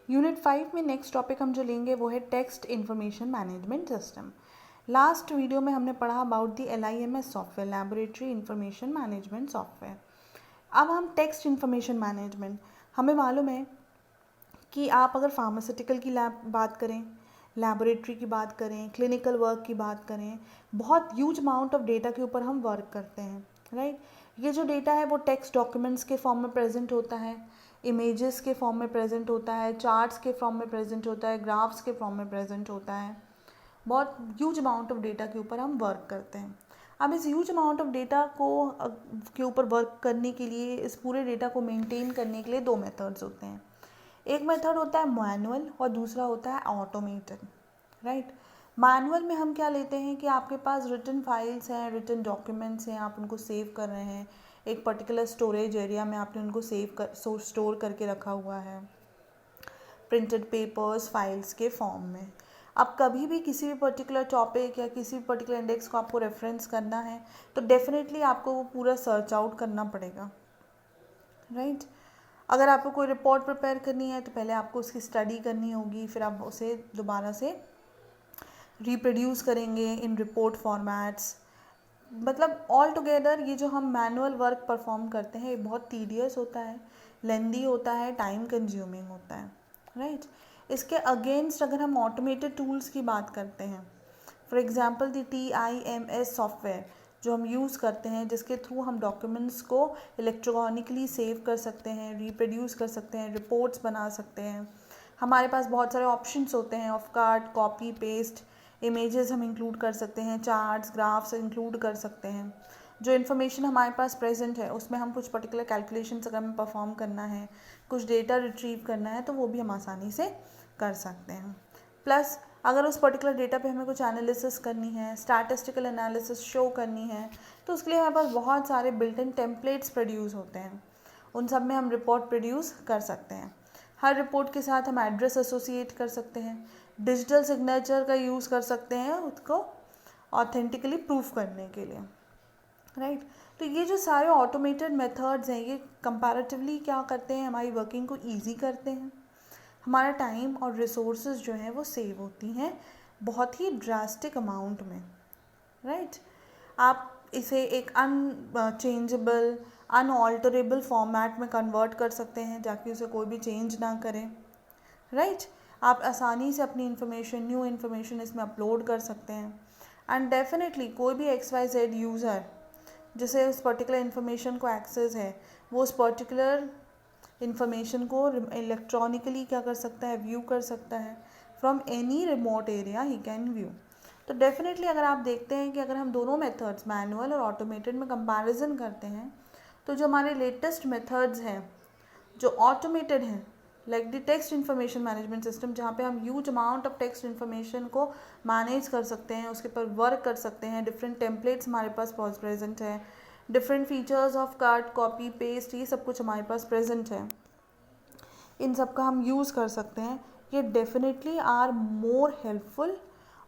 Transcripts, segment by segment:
Unit 5 में next topic हम जो लेंगे वो है text information management system. Last video में हमने पढ़ा about the LIMS software, laboratory information management software. अब हम टेक्स्ट इन्फॉर्मेशन मैनेजमेंट, हमें मालूम है कि आप अगर फार्मास्यूटिकल की लैब बात करें, लैबोरेटरी की बात करें, क्लिनिकल वर्क की बात करें, बहुत ह्यूज अमाउंट ऑफ डेटा के ऊपर हम वर्क करते हैं, राइट। ये जो डेटा है वो टेक्स्ट डॉक्यूमेंट्स के फॉर्म में प्रेजेंट होता है, इमेजेस के फॉर्म में प्रेजेंट होता है, चार्ट्स के फॉर्म में प्रेजेंट होता है, ग्राफ्स के फॉर्म में प्रेजेंट होता है। बहुत ह्यूज अमाउंट ऑफ डेटा के ऊपर हम वर्क करते हैं। अब इस ह्यूज अमाउंट ऑफ डेटा को के ऊपर वर्क करने के लिए, इस पूरे डेटा को मेंटेन करने के लिए दो मेथड्स होते हैं। एक मेथड होता है मैनुअल और दूसरा होता है ऑटोमेटेड, राइट। मैनुअल में हम क्या लेते हैं कि आपके पास रिटन फाइल्स हैं, रिटन डॉक्यूमेंट्स हैं, आप उनको सेव कर रहे हैं, एक पर्टिकुलर स्टोरेज एरिया में आपने उनको स्टोर करके रखा हुआ है प्रिंटेड पेपर्स, फाइल्स के फॉर्म में। अब कभी भी किसी भी पर्टिकुलर टॉपिक या किसी भी पर्टिकुलर इंडेक्स को आपको रेफरेंस करना है तो डेफिनेटली आपको वो पूरा सर्च आउट करना पड़ेगा, राइट। अगर आपको कोई रिपोर्ट प्रिपेयर करनी है तो पहले आपको उसकी स्टडी करनी होगी, फिर आप उसे दोबारा से रिप्रोड्यूस करेंगे इन रिपोर्ट फॉर्मेट्स। मतलब ऑल टुगेदर ये जो हम मैनुअल वर्क परफॉर्म करते हैं ये बहुत टीडियस होता है, लेंदी होता है, टाइम कंज्यूमिंग होता है, राइट। इसके अगेंस्ट अगर हम ऑटोमेटेड टूल्स की बात करते हैं, for example the TIMS software जो हम यूज़ करते हैं, जिसके थ्रू हम डॉक्यूमेंट्स को इलेक्ट्रॉनिकली सेव कर सकते हैं, रिप्रोड्यूस कर सकते हैं, रिपोर्ट्स बना सकते हैं। हमारे पास बहुत सारे ऑप्शंस होते हैं of card, copy paste, images हम इंक्लूड कर सकते हैं, चार्ट्स, ग्राफ्स इंक्लूड कर सकते हैं। जो इन्फॉर्मेशन हमारे पास प्रेजेंट है उसमें हम कुछ पर्टिकुलर कैलकुलेशंस अगर हमें परफॉर्म करना है, कुछ डेटा रिट्रीव करना है तो वो भी हम आसानी से कर सकते हैं। प्लस अगर उस पर्टिकुलर डेटा पे हमें कुछ एनालिसिस करनी है, स्टैटिस्टिकल एनालिसिस शो करनी है, तो उसके लिए हमारे पास बहुत सारे बिल्ट इन टेम्पलेट्स प्रोड्यूस होते हैं, उन सब में हम रिपोर्ट प्रोड्यूस कर सकते हैं। हर रिपोर्ट के साथ हम एड्रेस एसोसिएट कर सकते हैं, डिजिटल सिग्नेचर का यूज़ कर सकते हैं उसको ऑथेंटिकली प्रूफ करने के लिए, राइट। तो ये जो सारे ऑटोमेटेड मेथड्स हैं ये कंपैरेटिवली क्या करते हैं, हमारी वर्किंग को ईजी करते हैं, हमारा टाइम और रिसोर्सेज जो हैं वो सेव होती हैं बहुत ही ड्रास्टिक अमाउंट में, राइट। आप इसे एक अनचेंजेबल, अनऑल्टरेबल फॉर्मेट में कन्वर्ट कर सकते हैं ताकि उसे कोई भी चेंज ना करें, राइट। आप आसानी से अपनी इन्फॉर्मेशन, न्यू इन्फॉर्मेशन इसमें अपलोड कर सकते हैं। एंड डेफिनेटली कोई भी XYZ यूज़र जिसे उस पर्टिकुलर इन्फॉर्मेशन को एक्सेस है वो उस पर्टिकुलर इन्फॉर्मेशन को इलेक्ट्रॉनिकली क्या कर सकता है, व्यू कर सकता है from any remote area he can view. तो डेफिनेटली अगर आप देखते हैं कि अगर हम दोनों मेथड्स मैनुअल और ऑटोमेटेड में कंपैरिजन करते हैं तो जो हमारे लेटेस्ट मेथड्स हैं जो ऑटोमेटेड हैं, like the text information management system, जहाँ पे हम huge amount of text information को मैनेज कर सकते हैं, उसके पर वर्क कर सकते हैं, डिफरेंट टेम्पलेट्स हमारे पास प्रेजेंट है, different features of card, copy paste, ये सब कुछ हमारे पास प्रेजेंट है, इन सब का हम यूज़ कर सकते हैं। ये डेफिनेटली आर मोर हेल्पफुल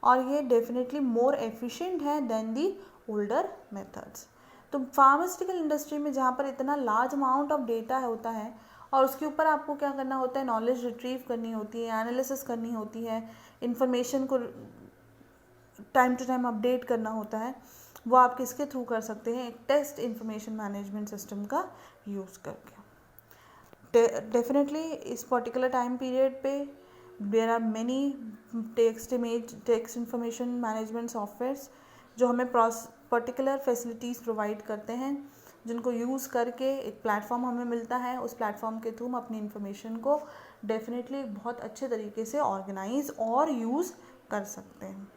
और ये डेफिनेटली मोर एफिशिएंट है देन दी ओल्डर मेथड्स। तो फार्मास्यूटिकल इंडस्ट्री में जहाँ पर इतना लार्ज अमाउंट ऑफ डेटा होता है और उसके ऊपर आपको क्या करना होता है, नॉलेज रिट्रीव करनी होती है, एनालिसिस करनी होती है, इंफॉर्मेशन को टाइम टू टाइम अपडेट करना होता है, वो आप किसके थ्रू कर सकते हैं, एक टेक्स्ट इन्फॉर्मेशन मैनेजमेंट सिस्टम का यूज़ करके। डेफिनेटली इस पर्टिकुलर टाइम पीरियड पे there are many text information management softwares जो हमें पर्टिकुलर फैसिलिटीज़ प्रोवाइड करते हैं, जिनको यूज़ करके एक प्लेटफॉर्म हमें मिलता है, उस प्लेटफॉर्म के थ्रू हम अपनी इन्फॉर्मेशन को डेफिनेटली बहुत अच्छे तरीके से ऑर्गेनाइज और यूज़ कर सकते हैं।